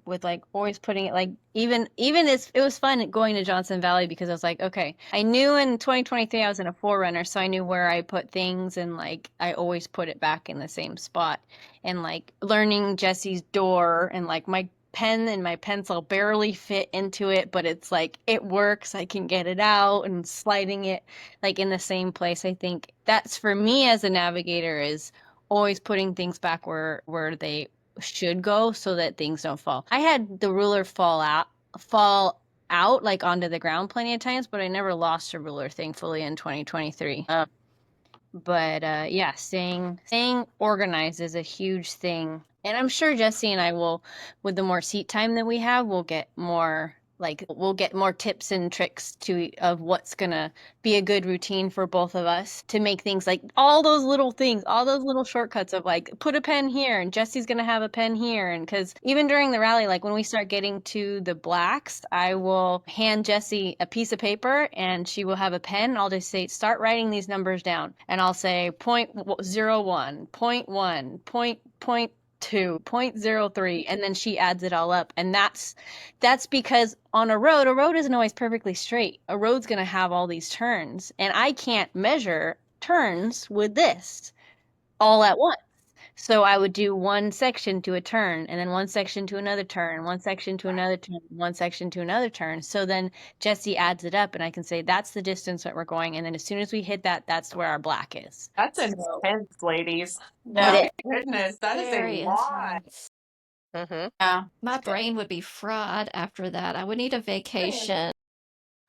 with like always putting it like even it was fun going to Johnson Valley because I was like, okay, I knew in 2023 I was in a 4Runner, so I knew where I put things and like I always put it back in the same spot. And like learning Jessi's door and like my pen and my pencil barely fit into it, but it's like it works. I can get it out and sliding it like in the same place. I think that's for me as a navigator is always putting things back where they should go so that things don't fall. I had the ruler fall out like onto the ground plenty of times, but I never lost a ruler thankfully in 2023. But yeah, staying organized is a huge thing. And I'm sure Jessi and I will, with the more seat time that we have, we'll get more tips and tricks of what's gonna be a good routine for both of us to make things like all those little things, all those little shortcuts of like put a pen here and Jessi's gonna have a pen here. And because even during the rally, like when we start getting to the blacks, I will hand Jessi a piece of paper and she will have a pen. I'll just say, start writing these numbers down. And I'll say 0.01, 0.1, 0.2, 0.03, and then she adds it all up. And that's because on a road isn't always perfectly straight. A road's going to have all these turns, and I can't measure turns with this all at once. So I would do one section to a turn, and then one section to another turn, one section to another turn, one section to another turn. So then Jessi adds it up, and I can say that's the distance that we're going. And then as soon as we hit that, that's where our black is. That's intense, ladies. Yeah. My goodness, that is Very a lot. intense. Mm-hmm. Yeah. My brain would be fried after that. I would need a vacation.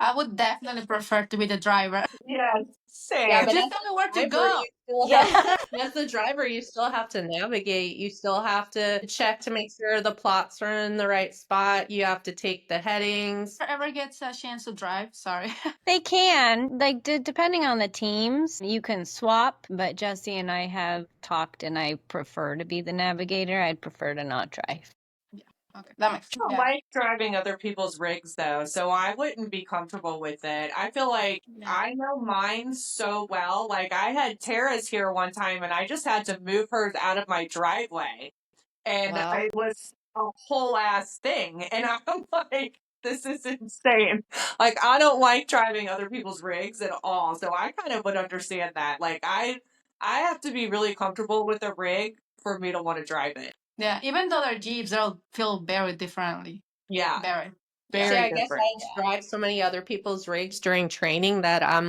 I would definitely prefer to be the driver. Yes, same. Yeah, You but just tell me where to driver, go. you still Yeah. as the driver, you still have to navigate. You still have to check to make sure the plots are in the right spot. You have to take the headings. Ever gets a chance to drive? Sorry. They can, like, depending on the teams, you can swap, but Jessi and I have talked, and I prefer to be the navigator. I'd prefer to not drive. Okay, that makes I don't sense. like driving other people's rigs though, so I wouldn't be comfortable with it. I feel like I know mine so well. Like I had Tara's here one time and I just had to move hers out of my driveway. And Wow. it was a whole ass thing. And I'm like, this is insane. Like I don't like driving other people's rigs at all. So I kind of would understand that. Like I have to be really comfortable with a rig for me to want to drive it. Yeah, even though they're Jeeps, they'll feel very differently. Yeah. Very. Very See, I guess different. I drive so many other people's rigs during training that I'm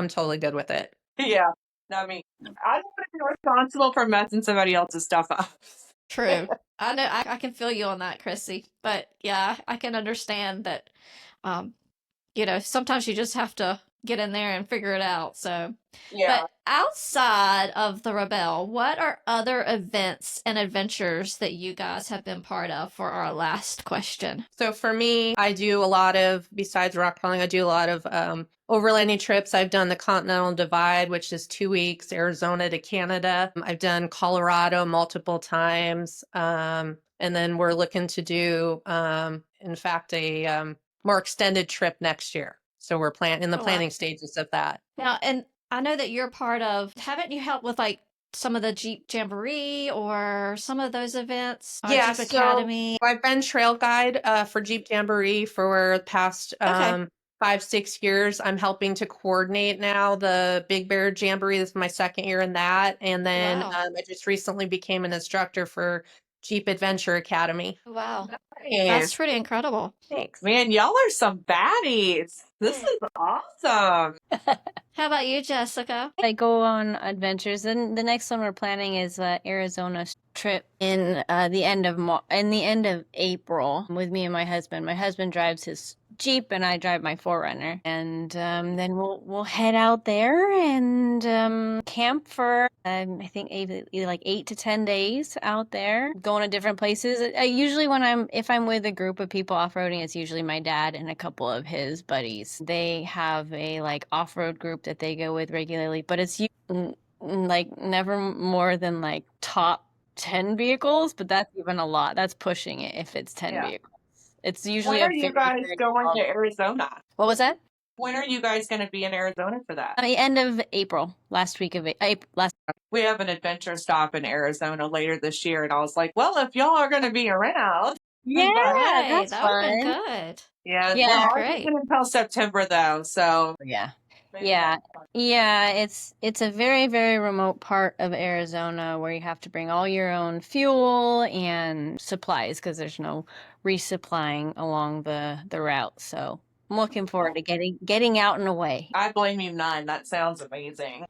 totally good with it. Yeah. I mean, I don't want to be responsible for messing somebody else's stuff up. True. I know I can feel you on that, Chrissy. But yeah, I can understand that sometimes you just have to get in there and figure it out. So Yeah. But outside of the Rebelle, what are other events and adventures that you guys have been part of for our last question? So for me, I do a lot of, besides rock crawling, I do a lot of overlanding trips. I've done the Continental Divide, which is 2 weeks, Arizona to Canada. I've done Colorado multiple times. And then we're looking to do, in fact, a more extended trip next year. So we're in the Oh, wow. planning stages of that. Now, and I know that you're part of, haven't you helped with like some of the Jeep Jamboree or some of those events? Yeah, Jeep so Academy. I've been trail guide for Jeep Jamboree for the past Okay. 5-6 years. I'm helping to coordinate now the Big Bear Jamboree. This is my second year in that. And then Wow. I just recently became an instructor for Jeep Adventure Academy. Wow. Nice. That's pretty incredible. Thanks. Man, y'all are some baddies. This is awesome. How about you, Jessica? I go on adventures, and the next one we're planning is Arizona trip in the end of April with me and my husband. My husband drives his Jeep, and I drive my 4Runner, and then we'll head out there and camp for I think either like 8 to 10 days out there, going to different places. Usually if I'm with a group of people off-roading, it's usually my dad and a couple of his buddies. They have a like off-road group that they go with regularly, but it's like never more than like top 10 vehicles, but that's even a lot. That's pushing it if it's 10 vehicles. It's usually When are you guys going to Arizona? What was that? When are you guys going to be in Arizona for that? The end of April, last week of April. We have an adventure stop in Arizona later this year, and I was like, well, if y'all are going to be around. Yeah, Right, that's that would have been fun. good. Yeah, Yeah. we're Yeah, ours great. isn't until September though, so Yeah. maybe Yeah. that's fun. Yeah, it's a very, very remote part of Arizona where you have to bring all your own fuel and supplies because there's no resupplying along the route. So I'm looking forward to getting out and away. I blame you none. That sounds amazing.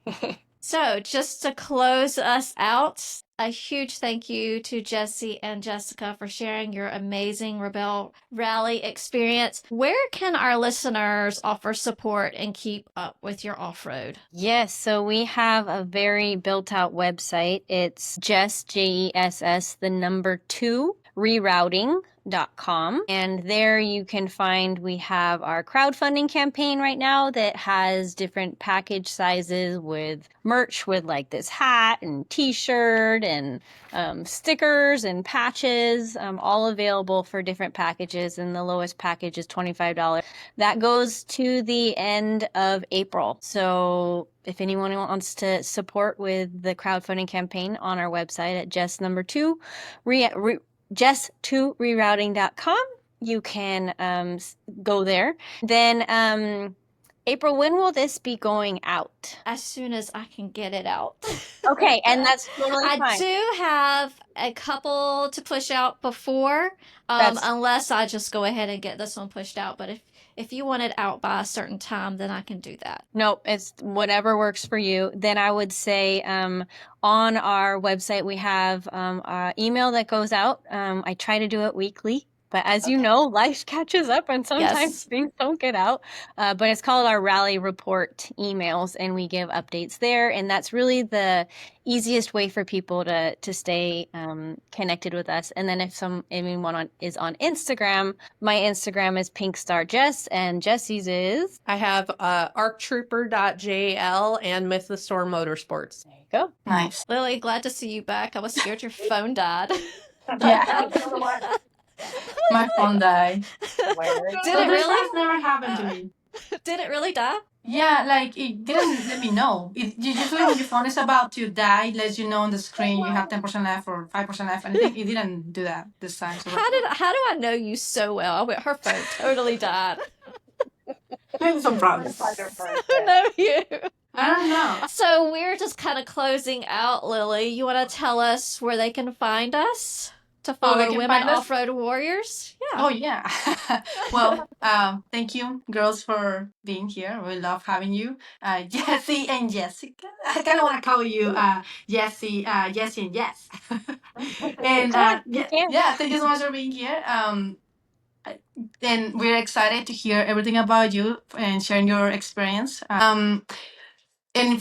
So, just to close us out, a huge thank you to Jessi and Jessica for sharing your amazing Rebelle Rally experience. Where can our listeners offer support and keep up with your off road? Yes, so we have a very built out website. It's JESS, the number 2, rerouting.com. And there you can find we have our crowdfunding campaign right now that has different package sizes with merch with like this hat and t-shirt and stickers and patches, all available for different packages. And the lowest package is $25. That goes to the end of April. So if anyone wants to support with the crowdfunding campaign on our website at just2rerouting.com, you can go there. Then April, when will this be going out? As soon as I can get it out. Okay, and that's totally I fine. do have a couple to push out before, That's unless I just go ahead and get this one pushed out. But if you want it out by a certain time, then I can do that. Nope, it's whatever works for you. Then I would say on our website we have our email that goes out. I try to do it weekly, but as you know, life catches up and sometimes Yes. things don't get out. But it's called our Rally Report emails, and we give updates there. And that's really the easiest way for people to stay connected with us. And then if anyone is on Instagram, my Instagram is pinkstarjess, and Jessie's is. I have arctrooper.jl and Myth the Storm Motorsports. There you go. Nice. Lily, glad to see you back. I was scared your phone died. Yeah. My phone died. Did So it this really? has never happened to me. Did it really die? Yeah, like it didn't let me know. Usually when your phone is about to die, it lets you know on the screen you have 10% left or 5% left, and it didn't do that this time. So How do I know you so well? I went, her phone totally died. maybe some problems. I don't know you. I don't know. So we're just kind of closing out, Lily. You want to tell us where they can find us to they follow can Women find us? Off-Road Warriors? Yeah. Oh yeah. Well, thank you, girls, for being here. We love having you, Jessi and Jessica. I kind of want to call you Jessi and Jess. And yeah, thank you so much for being here. And we're excited to hear everything about you and sharing your experience. And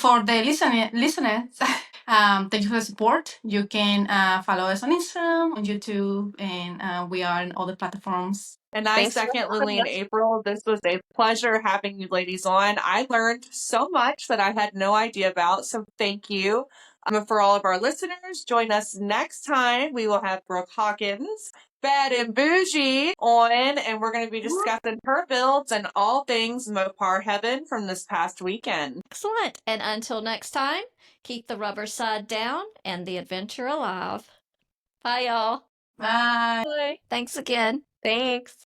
for the listeners, thank you for the support. You can follow us on Instagram, on YouTube, and we are on all the platforms. And I Thanks for second having Lily and us. April. This was a pleasure having you ladies on. I learned so much that I had no idea about, so thank you. For all of our listeners, join us next time. We will have Brooke Hawkins, Bad and Bougie, on, and we're going to be discussing her builds and all things Mopar Heaven from this past weekend. Excellent. And until next time, keep the rubber side down and the adventure alive. Bye, y'all. Bye. Bye. Thanks again. Thanks.